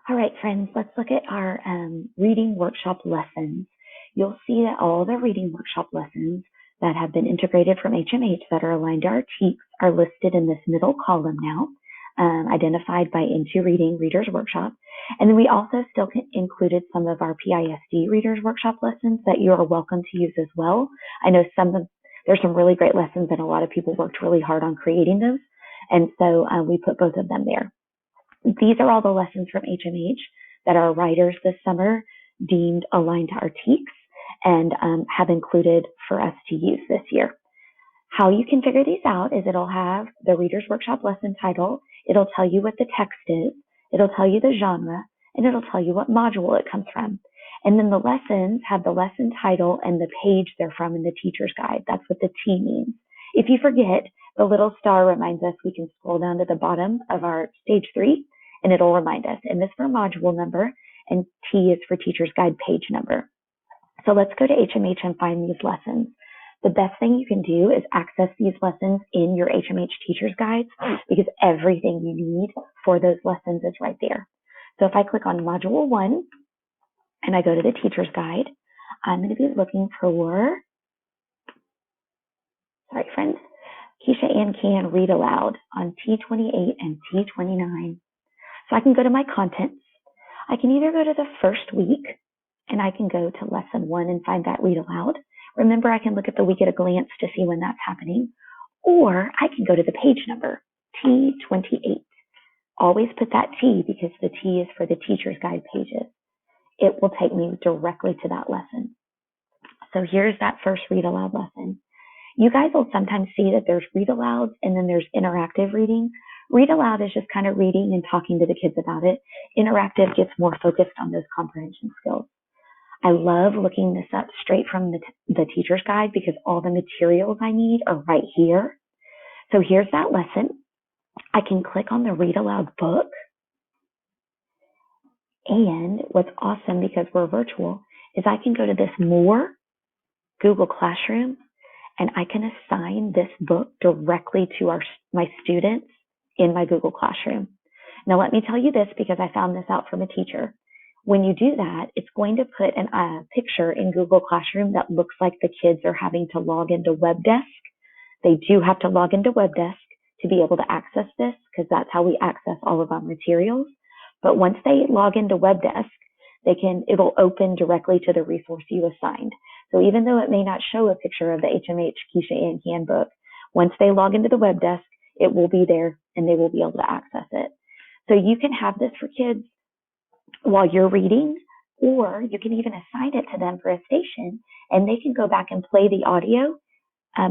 All right, friends, let's look at our reading workshop lessons. You'll see that all the reading workshop lessons that have been integrated from HMH that are aligned to our TEKS are listed in this middle column now, identified by Into Reading Readers Workshop. And then we also still included some of our PISD Readers Workshop lessons that you are welcome to use as well. I know there's some really great lessons and a lot of people worked really hard on creating those. And so we put both of them there. These are all the lessons from HMH that our writers this summer deemed aligned to our TEKS and have included for us to use this year. How you can figure these out is it'll have the Reader's Workshop lesson title, it'll tell you what the text is, it'll tell you the genre, and it'll tell you what module it comes from. And then the lessons have the lesson title and the page they're from in the teacher's guide. That's what the T means. If you forget, the little star reminds us we can scroll down to the bottom of our stage 3 and it'll remind us. M is for module number and T is for teacher's guide page number. So let's go to HMH and find these lessons. The best thing you can do is access these lessons in your HMH teacher's guides because everything you need for those lessons is right there. So if I click on module 1 and I go to the teacher's guide, I'm going to be looking for, sorry friends, Keisha Ann Can Read Aloud on T28 and T29. So I can go to my contents. I can either go to the first week and I can go to lesson 1 and find that read aloud. Remember, I can look at the week at a glance to see when that's happening. Or I can go to the page number, T28. Always put that T because the T is for the teacher's guide pages. It will take me directly to that lesson. So here's that first read aloud lesson. You guys will sometimes see that there's read alouds and then there's interactive reading. Read aloud is just kind of reading and talking to the kids about it. Interactive gets more focused on those comprehension skills. I love looking this up straight from the teacher's guide because all the materials I need are right here. So here's that lesson. I can click on the read aloud book. And what's awesome because we're virtual is I can go to this More Google Classroom and I can assign this book directly to my students in my Google Classroom. Now let me tell you this because I found this out from a teacher. When you do that, it's going to put a picture in Google Classroom that looks like the kids are having to log into WebDesk. They do have to log into WebDesk to be able to access this because that's how we access all of our materials. But once they log into WebDesk, it'll open directly to the resource you assigned. So even though it may not show a picture of the HMH Keisha Ann handbook, once they log into the WebDesk, it will be there and they will be able to access it. So you can have this for kids while you're reading, or you can even assign it to them for a station and they can go back and play the audio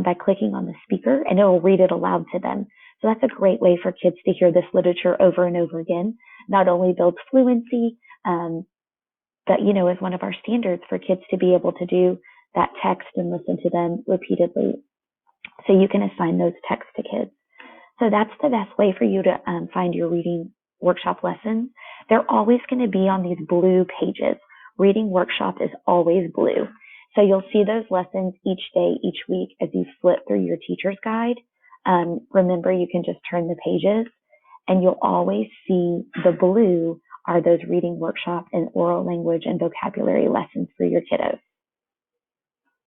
by clicking on the speaker and it will read it aloud to them. So that's a great way for kids to hear this literature over and over again. Not only builds fluency, but is one of our standards for kids to be able to do that text and listen to them repeatedly. So you can assign those texts to kids. So that's the best way for you to find your reading workshop lessons. They're always going to be on these blue pages. Reading workshop is always blue. So you'll see those lessons each day, each week as you flip through your teacher's guide. Remember, you can just turn the pages and you'll always see the blue are those reading workshop and oral language and vocabulary lessons for your kiddos.